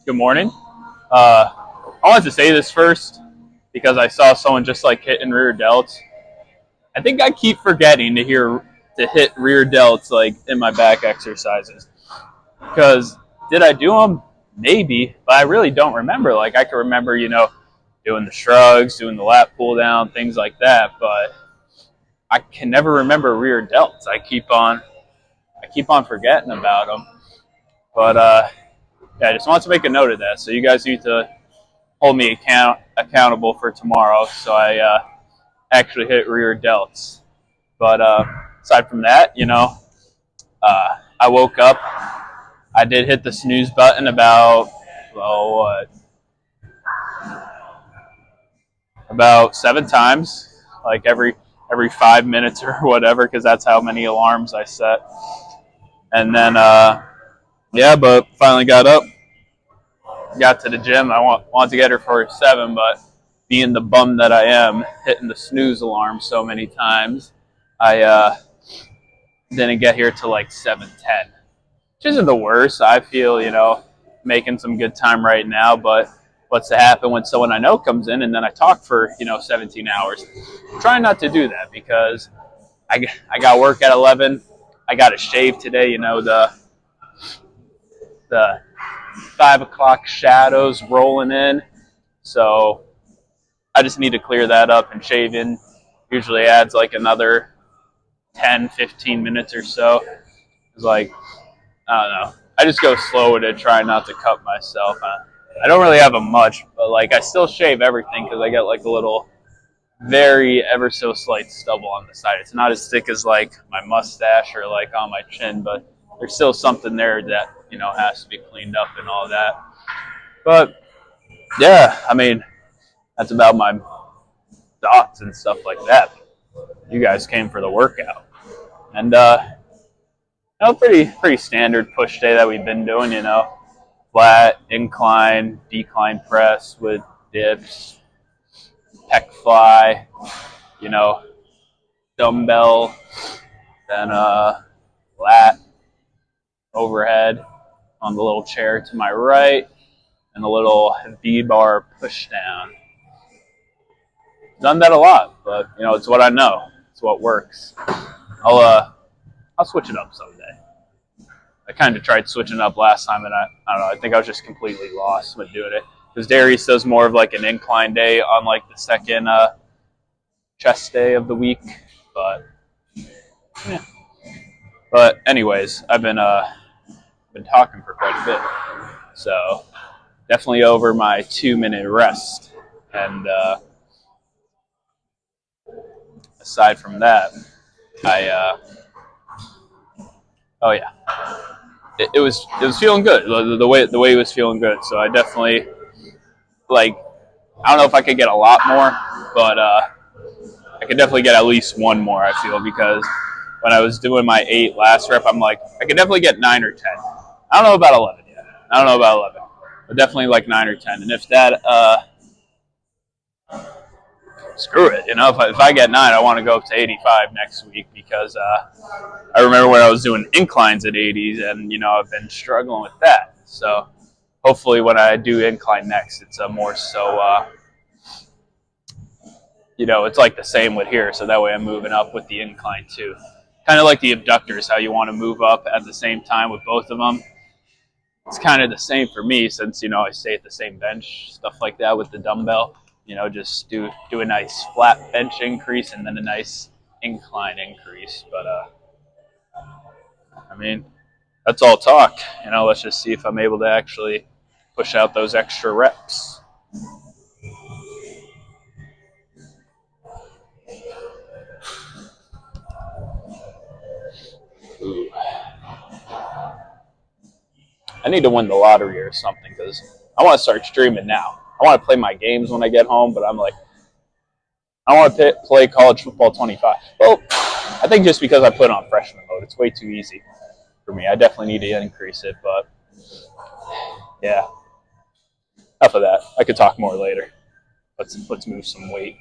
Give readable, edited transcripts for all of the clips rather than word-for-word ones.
Good morning. I wanted to say this first because I saw someone just like hitting rear delts. I think I keep forgetting to hit rear delts like in my back exercises. Because did I do them? Maybe, but I really don't remember. Like I can remember, doing the shrugs, doing the lat pull down, things like that. But I can never remember rear delts. I keep on forgetting about them. But yeah, I just wanted to make a note of that. So you guys need to hold me accountable for tomorrow. So I actually hit rear delts. But aside from that, I woke up. I did hit the snooze button about 7 times, like every 5 minutes or whatever, because that's how many alarms I set. And then yeah, but finally got up, got to the gym. I want to get her for 7, but being the bum that I am, hitting the snooze alarm so many times, I didn't get here till like 7:10, which isn't the worst. I feel, making some good time right now, but what's to happen when someone I know comes in and then I talk for, 17 hours? I'm trying not to do that because I got work at 11. I got a shave today, the 5 o'clock shadows rolling in. So I just need to clear that up, and shaving usually adds like another 10, 15 minutes or so. It's like, I don't know. I just go slow to try not to cut myself. I don't really have a much, but like I still shave everything because I get like a little, very ever so slight stubble on the side. It's not as thick as like my mustache or like on my chin, but there's still something there that has to be cleaned up and all that. But yeah, I mean that's about my thoughts and stuff like that. You guys came for the workout, and pretty standard push day that we've been doing. Flat, incline, decline press with dips, pec fly, dumbbell, then lat overhead on the little chair to my right, and a little V-bar push down. Done that a lot, but it's what I know. It's what works. I'll switch it up someday. I kind of tried switching up last time, and I don't know. I think I was just completely lost with doing it because Darius does more of like an incline day on like the second chest day of the week. But yeah. But anyways, I've been talking for quite a bit, so definitely over my 2-minute rest. And aside from that, I oh yeah, it was feeling good. The way it was feeling good. So I definitely like. I don't know if I could get a lot more, but I could definitely get at least one more. I feel because when I was doing my 8 last rep, I'm like I could definitely get 9 or 10. I don't know about 11 yet. I don't know about 11, but definitely like 9 or 10. And if that screw it. If I get 9, I want to go up to 85 next week because I remember when I was doing inclines at 80s, and I've been struggling with that. So hopefully, when I do incline next, it's a more so. It's like the same with here, so that way I'm moving up with the incline too. Kind of like the abductors, how you want to move up at the same time with both of them. It's kind of the same for me since I stay at the same bench, stuff like that with the dumbbell. Just do a nice flat bench increase and then a nice incline increase. But I mean, that's all talk. Let's just see if I'm able to actually push out those extra reps. Ooh. I need to win the lottery or something because I want to start streaming now. I want to play my games when I get home, but I'm like, I want to play college football 25. Well, I think just because I put it on freshman mode, it's way too easy for me. I definitely need to increase it, but yeah, enough of that. I could talk more later. Let's move some weight.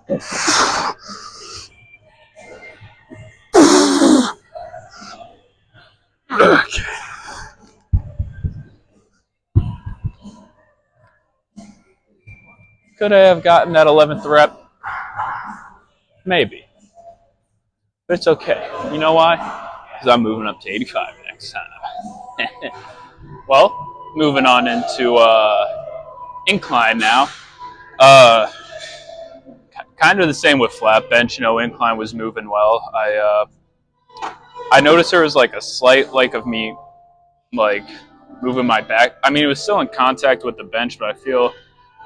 Okay. Could I have gotten that 11th rep? Maybe. But it's okay. You know why? Because I'm moving up to 85 next time. Well, moving on into incline now. Uh, kind of the same with flat bench. You know, incline was moving well. I noticed there was like a slight like of me like moving my back. I mean, it was still in contact with the bench, but I feel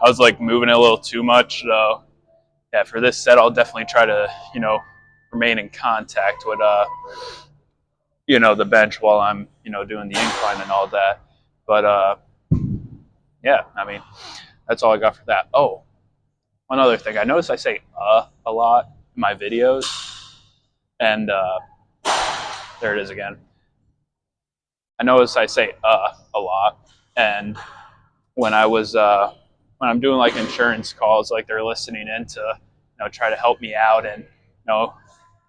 I was like moving it a little too much. So yeah, for this set, I'll definitely try to remain in contact with the bench while I'm doing the incline and all that. But yeah, I mean that's all I got for that. Oh, one other thing, I noticed I say a lot in my videos, and there it is again. I noticed I say a lot, and when I'm doing like insurance calls, like they're listening in to try to help me out and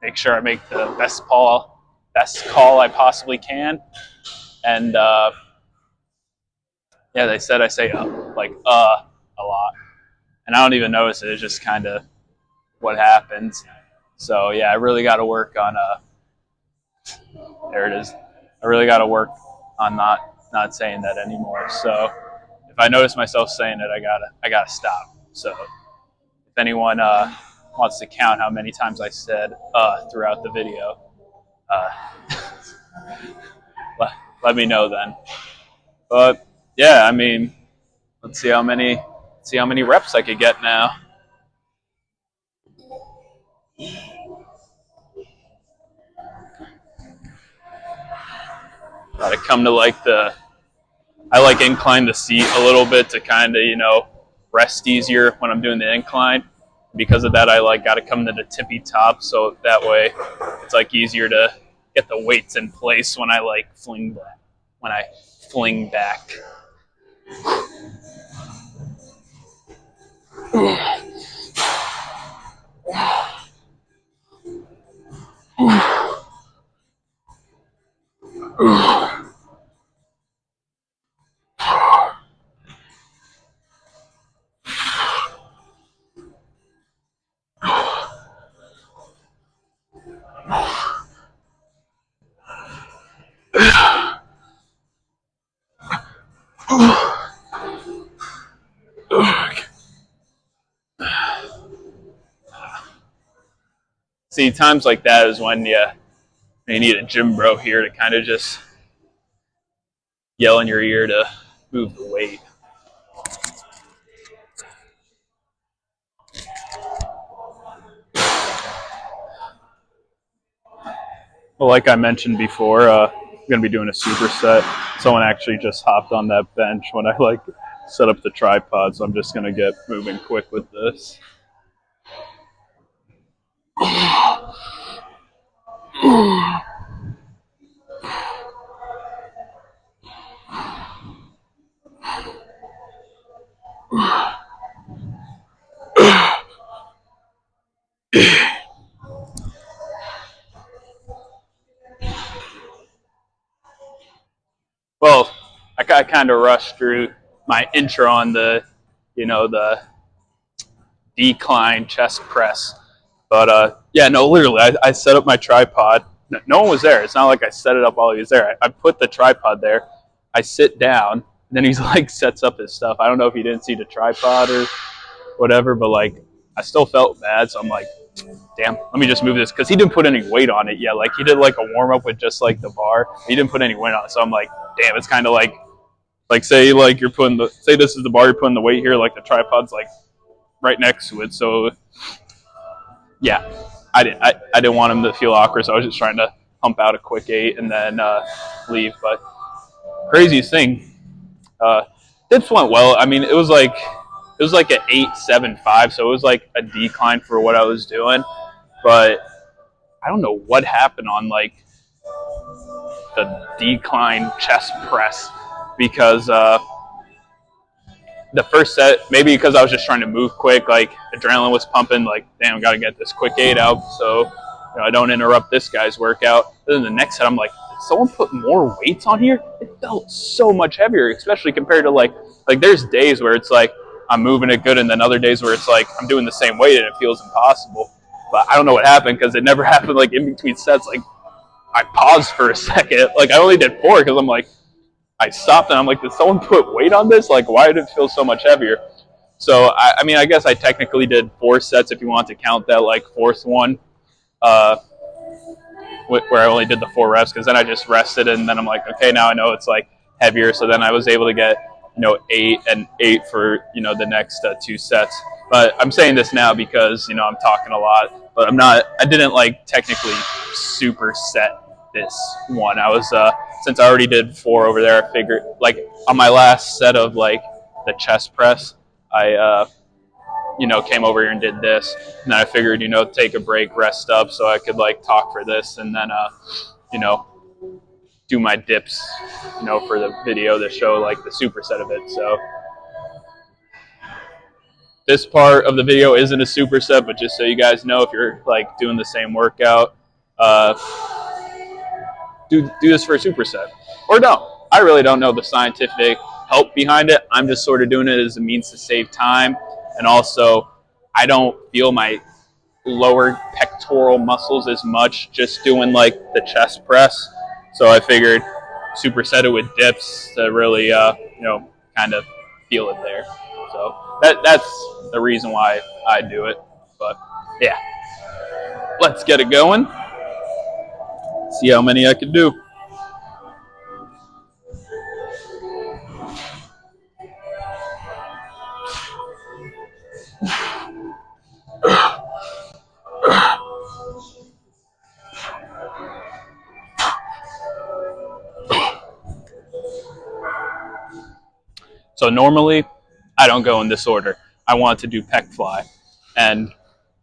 make sure I make the best call I possibly can. And yeah, they said I say like a lot, and I don't even notice it. It's just kind of what happens. So yeah, I really got to work on there it is. I really got to work on not saying that anymore. So if I notice myself saying it, I gotta stop. So if anyone wants to count how many times I said throughout the video, uh, let me know then. But yeah, I mean, let's see how many reps I could get now. Gotta come to I like incline the seat a little bit to kind of rest easier when I'm doing the incline. Because of that, I like got to come to the tippy top, so that way it's like easier to get the weights in place when I like fling back. When I fling back. See, times like that is when you need a gym bro here to kind of just yell in your ear to move the weight. Well, like I mentioned before, I'm gonna be doing a superset. Someone actually just hopped on that bench when I like set up the tripod, so I'm just gonna get moving quick with this. Well, I kind of rushed through my intro on the decline chest press. But yeah, no, literally, I set up my tripod. No one was there. It's not like I set it up while he was there. I put the tripod there. I sit down, and then he's like sets up his stuff. I don't know if he didn't see the tripod or whatever, but like I still felt bad. So I'm like, damn, let me just move this because he didn't put any weight on it yet. Like he did like a warm up with just like the bar. He didn't put any weight on it. So I'm like, damn, it's kind of like say like you're putting say this is the bar, you're putting the weight here, like the tripod's like right next to it. So yeah, I didn't want him to feel awkward, so I was just trying to pump out a quick 8 and then leave. But craziest thing, dips went well. I mean, it was like an 8.75, so it was like a decline for what I was doing. But I don't know what happened on like the decline chest press because the first set, maybe because I was just trying to move quick, like adrenaline was pumping, like, damn, got to get this quick 8 out so I don't interrupt this guy's workout. Then the next set, I'm like, did someone put more weights on here? It felt so much heavier, especially compared to like there's days where it's like I'm moving it good, and then other days where it's like I'm doing the same weight and it feels impossible. But I don't know what happened, because it never happened like in between sets. Like I paused for a second. Like I only did 4 because I'm like, I stopped and I'm like, did someone put weight on this? Like, why did it feel so much heavier? So I mean, I guess I technically did 4 sets if you want to count that like fourth one, where I only did the 4 reps, because then I just rested, and then I'm like, okay, now I know it's like heavier. So then I was able to get 8 and 8 for the next 2 sets. But I'm saying this now because I'm talking a lot, but I didn't like technically superset this one. I was since I already did 4 over there, I figured like on my last set of like the chest press, I came over here and did this, and then I figured take a break, rest up, so I could like talk for this, and then do my dips for the video to show like the superset of it. So this part of the video isn't a superset, but just so you guys know, if you're like doing the same workout, do this for a superset, or don't. I really don't know the scientific help behind it. I'm just sort of doing it as a means to save time, and also I don't feel my lower pectoral muscles as much just doing like the chest press. So I figured superset it with dips to really kind of feel it there. So that's the reason why I do it. But yeah, let's get it going. See how many I can do. So normally, I don't go in this order. I want to do pec fly, and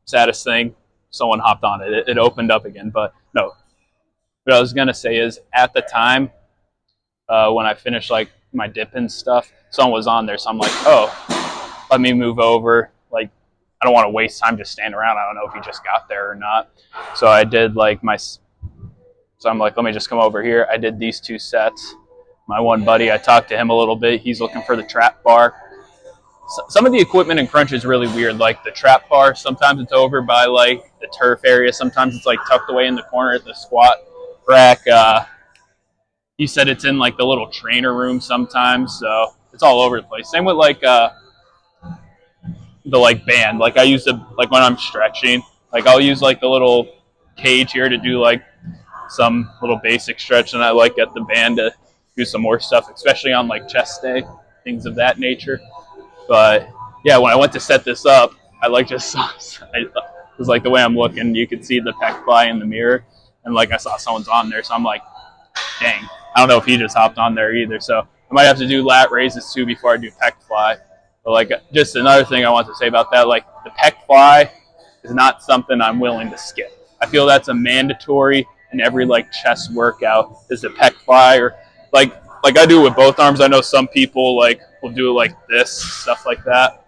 saddest thing, someone hopped on it. It opened up again, but no. What I was gonna say is, at the time when I finished like my dip and stuff, someone was on there, so I'm like, oh, let me move over. Like, I don't want to waste time just standing around. I don't know if he just got there or not. So I did like so I'm like, let me just come over here. I did these 2 sets. My one buddy, I talked to him a little bit. He's looking for the trap bar. Some of the equipment in crunch is really weird. Like the trap bar, sometimes it's over by like the turf area. Sometimes it's like tucked away in the corner at the squat rack. He said it's in like the little trainer room sometimes. So it's all over the place. Same with like the like band. Like I use the, like when I'm stretching, like I'll use like the little cage here to do like some little basic stretch, and I like at the band to do some more stuff, especially on like chest day, things of that nature. But yeah, when I went to set this up, I like just saw, it was like the way I'm looking, you could see the pec fly in the mirror, and like I saw someone's on there, so I'm like, dang, I don't know if he just hopped on there either. So I might have to do lat raises too before I do pec fly. But like, just another thing I want to say about that, like the pec fly is not something I'm willing to skip. I feel that's a mandatory in every like chest workout is the pec fly, or like I do with both arms. I know some people like will do it like this, stuff like that.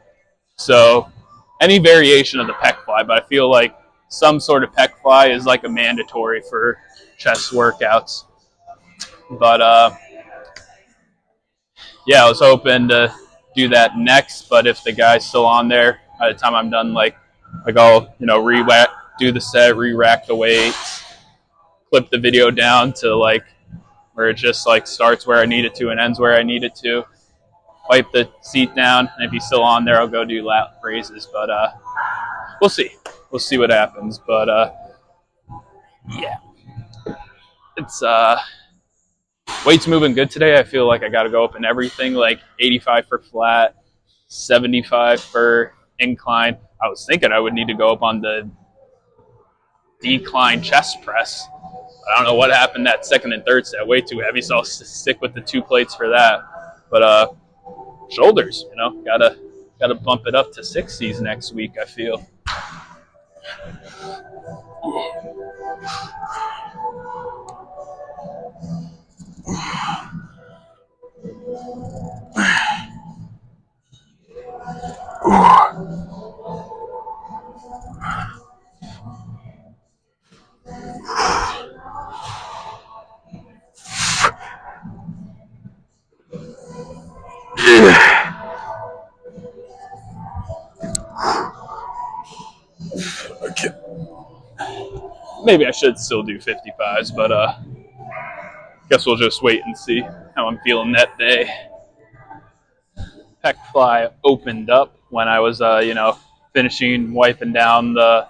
So any variation of the pec fly, but I feel like some sort of pec fly is like a mandatory for chest workouts. But yeah, I was hoping to do that next, but if the guy's still on there by the time I'm done, like I'll do the set, re-rack the weights, clip the video down to like where it just like starts where I need it to and ends where I need it to. Wipe the seat down, and if he's still on there, I'll go do lat raises. But we'll see. We'll see what happens. But yeah, it's weight's moving good today. I feel like I got to go up in everything, like 85 for flat, 75 for incline. I was thinking I would need to go up on the decline chest press. I don't know what happened that second and third set. Way too heavy, so I'll stick with the 2 plates for that. But shoulders, gotta bump it up to 60s next week, I feel. maybe I should still do 55s, but guess we'll just wait and see how I'm feeling that day. Pec fly opened up when I was, finishing wiping down the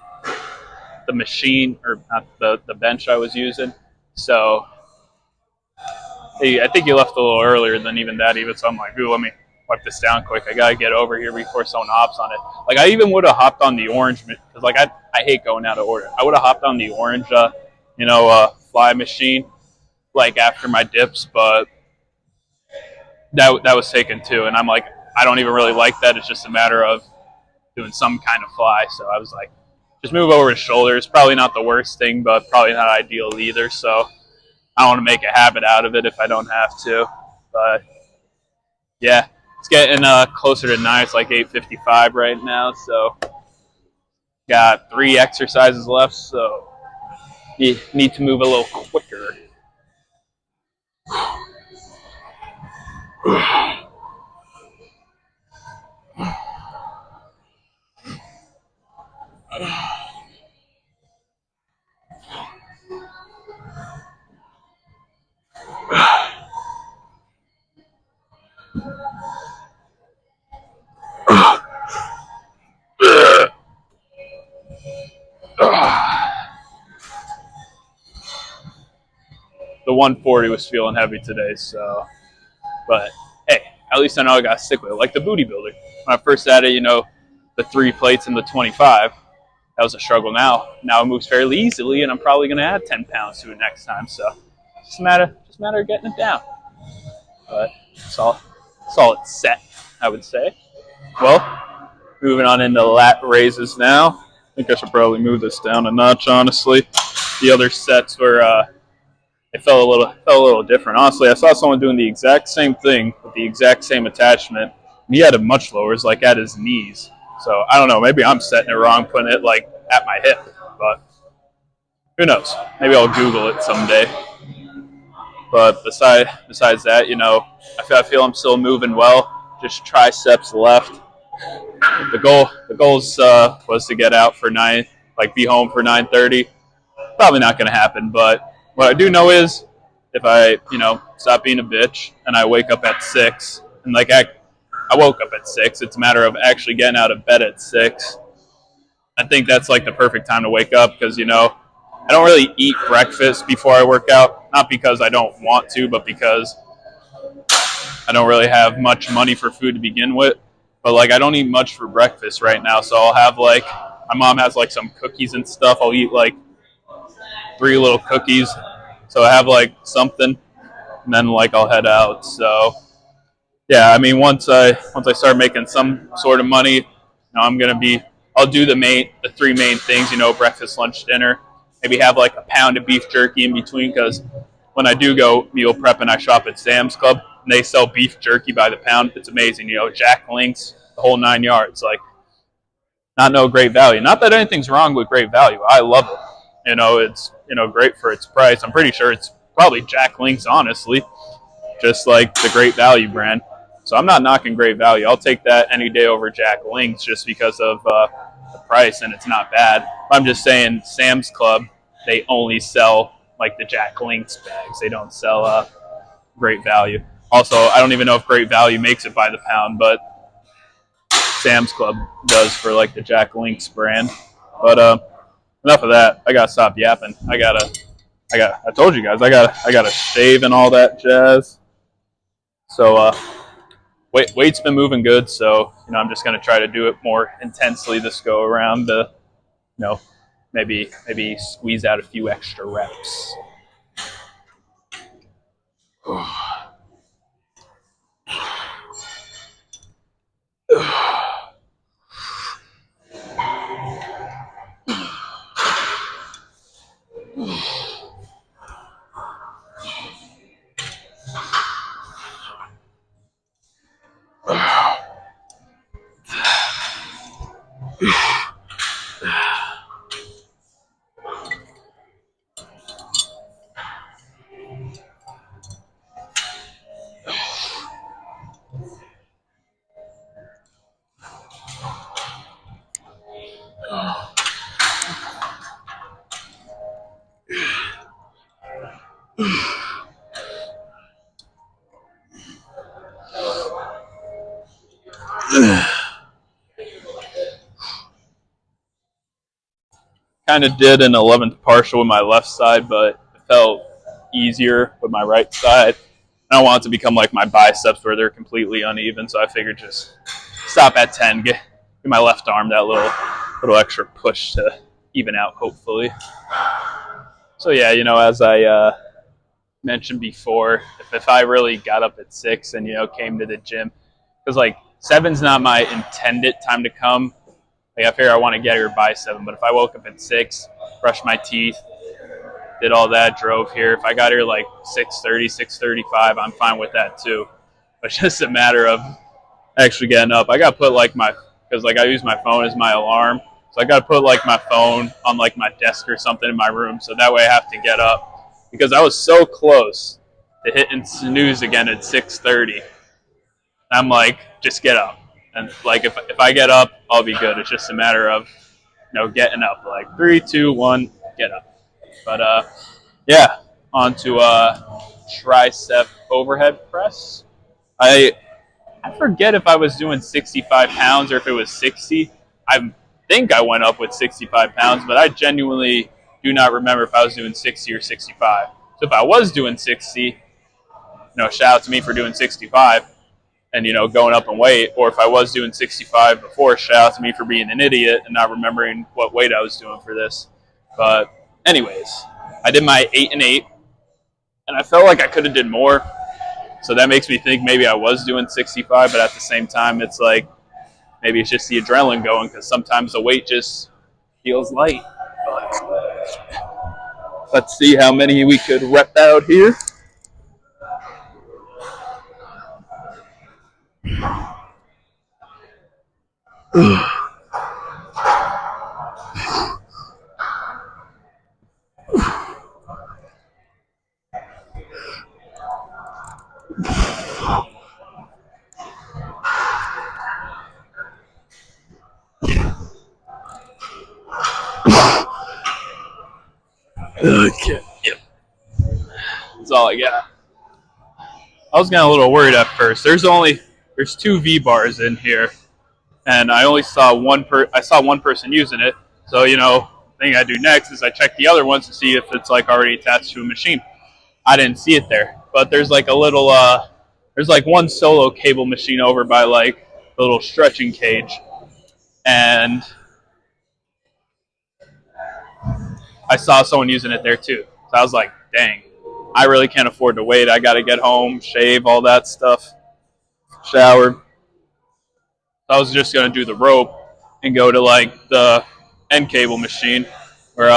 machine, or not the bench I was using. So I think he left a little earlier than even that. Even so, I'm like, ooh, let me wipe this down quick. I gotta get over here before someone hops on it. Like I even would have hopped on the orange because like I hate going out of order. I would have hopped on the orange, fly machine like after my dips, but that was taken too. And I'm like, I don't even really like that. It's just a matter of doing some kind of fly. So I was like, just move over to shoulders. Probably not the worst thing, but probably not ideal either. So I don't want to make a habit out of it if I don't have to. But yeah, it's getting closer to 9. It's like 8:55 right now. So got 3 exercises left. So you need to move a little quicker. The 140 was feeling heavy today, so but hey, at least I know I got to stick with it. Like the booty builder. When I first added, the 3 plates and the 25, that was a struggle. Now it moves fairly easily, and I'm probably going to add 10 pounds to it next time. So it's just a matter of getting it down. But it's all it's set, I would say. Well, moving on into lat raises now. I think I should probably move this down a notch, honestly. The other sets were it felt a little different. Honestly, I saw someone doing the exact same thing with the exact same attachment. And he had it much lower, it's like at his knees. So I don't know. Maybe I'm setting it wrong, putting it like at my hip. But who knows? Maybe I'll Google it someday. But besides that, I feel I'm still moving well. Just triceps left. The goals was to get out for 9, like be home for 9:30. Probably not going to happen. But what I do know is if I, stop being a bitch and I wake up at 6, and like I woke up at 6, it's a matter of actually getting out of bed at 6. I think that's like the perfect time to wake up because, I don't really eat breakfast before I work out. Not because I don't want to, but because I don't really have much money for food to begin with. But like I don't eat much for breakfast right now. So I'll have like, my mom has like some cookies and stuff. I'll eat like 3 little cookies. So I have like something, and then like I'll head out. So yeah, I mean once I start making some sort of money, I'll do the 3 main things, breakfast, lunch, dinner. Maybe have like a pound of beef jerky in between because when I do go meal prep and I shop at Sam's Club and they sell beef jerky by the pound, it's amazing. Jack Links, the whole 9 yards. Like not no great value. Not that anything's wrong with great value. I love it. It's great for its price. I'm pretty sure it's probably Jack Links, honestly, just like the Great Value brand. So I'm not knocking Great Value. I'll take that any day over Jack Links just because of the price, and it's not bad. I'm just saying, Sam's Club, they only sell like the Jack Links bags. They don't sell Great Value. Also, I don't even know if Great Value makes it by the pound, but Sam's Club does for like the Jack Links brand. But enough of that. I gotta stop yapping. I told you guys I gotta shave and all that jazz. So weight's been moving good, so I'm just gonna try to do it more intensely this go around to maybe squeeze out a few extra reps. kind of did an 11th partial with my left side, but it felt easier with my right side. I don't want it to become like my biceps where they're completely uneven, so I figured just stop at 10, give my left arm that little extra push to even out, hopefully. So yeah, as I mentioned before, if I really got up at 6 and came to the gym, because like 7's not my intended time to come. Like I figure I want to get here by 7, but if I woke up at 6, brushed my teeth, did all that, drove here. If I got here like 6:30, 6:35, I'm fine with that too. But it's just a matter of actually getting up. I got to put like because like I use my phone as my alarm. So I got to put like my phone on like my desk or something in my room. So that way I have to get up because I was so close to hitting snooze again at 6:30. I'm like, just get up. And like if I get up, I'll be good. It's just a matter of getting up. Like 3, 2, 1, get up. But yeah, on to tricep overhead press. I I forget if I was doing 65 pounds or if it was 60. I think I went up with 65 pounds, but I genuinely do not remember if I was doing 60 or 65. So if I was doing 60, shout out to me for doing 65 and, going up in weight. Or if I was doing 65 before, shout out to me for being an idiot and not remembering what weight I was doing for this. But anyways, I did my 8 and 8, and I felt like I could have did more. So that makes me think maybe I was doing 65, but at the same time, it's like maybe it's just the adrenaline going because sometimes the weight just feels light. But let's see how many we could rep out here. Okay. Yep. That's all I got. I was getting a little worried at first. There's 2 V bars in here, and I only saw I saw one person using it. So thing I do next is I check the other ones to see if it's like already attached to a machine. I didn't see it there, but there's like a little there's like one solo cable machine over by like the little stretching cage, and I saw someone using it there too. So I was like, dang, I really can't afford to wait. I got to get home, shave, all that stuff, shower. So I was just gonna do the rope and go to like the end cable machine where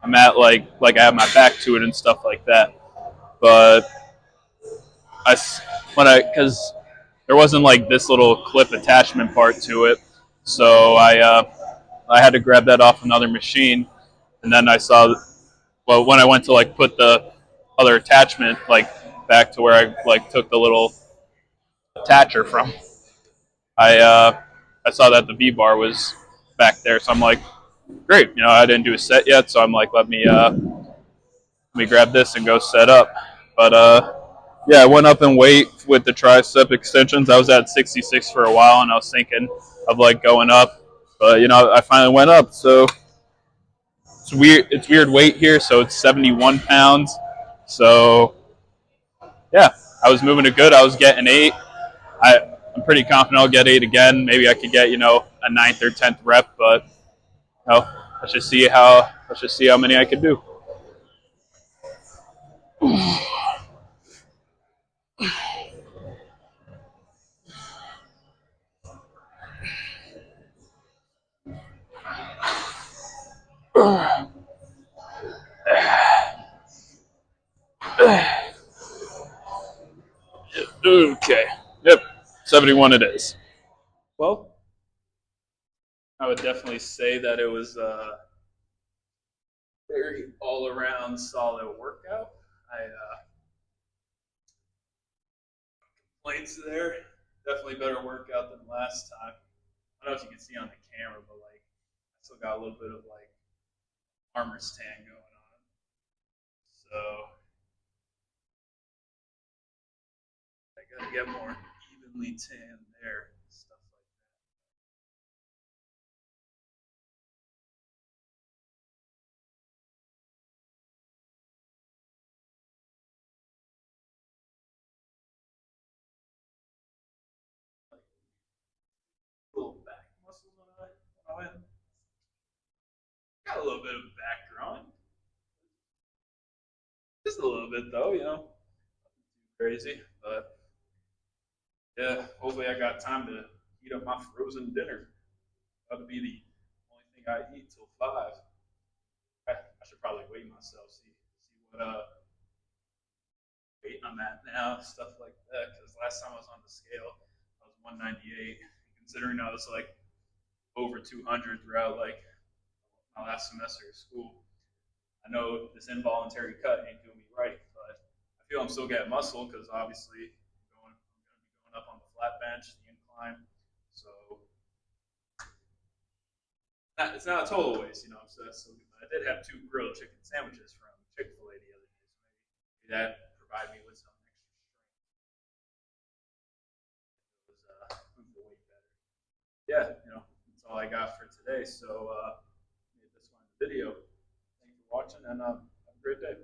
I'm at like I have my back to it and stuff like that. But I when I because there wasn't like this little clip attachment part to it, so I had to grab that off another machine, and then I saw when I went to like put the other attachment like back to where I like took the little attacher from, I saw that the V bar was back there, so I'm like, great, I didn't do a set yet, so I'm like, let me grab this and go set up. But yeah, I went up in weight with the tricep extensions. I was at 66 for a while, and I was thinking of like going up, but I finally went up. So it's weird. It's weird weight here, so it's 71 pounds. So yeah, I was moving it good. I was getting 8. I'm pretty confident I'll get 8 again. Maybe I could get a 9th or 10th rep, but let's just see how many I can do. Okay. Yep. 71 it is. Well, I would definitely say that it was a very all around solid workout. I plates there. Definitely better workout than last time. I don't know if you can see on the camera, but like I still got a little bit of like armor's tan going on. So I gotta get more evenly tan there. Stuff like a little bit of background, just a little bit though, nothing too crazy. But yeah, hopefully I got time to heat up my frozen dinner. That'll be the only thing I eat till 5. I should probably weigh myself, see what weight I'm at now, stuff like that. Because last time I was on the scale, I was 198. Considering I was like over 200 throughout like my last semester of school, I know this involuntary cut ain't doing me right, but I feel I'm still getting muscle because obviously I'm going to be going up on the flat bench, the incline. So it's not a total waste, So that's still good. But I did have 2 grilled chicken sandwiches from Chick-fil-A the other day, so maybe that provided me with some extra strength. It was the weight better. Yeah, that's all I got for today. So made this one video. Thanks for watching, and have a great day.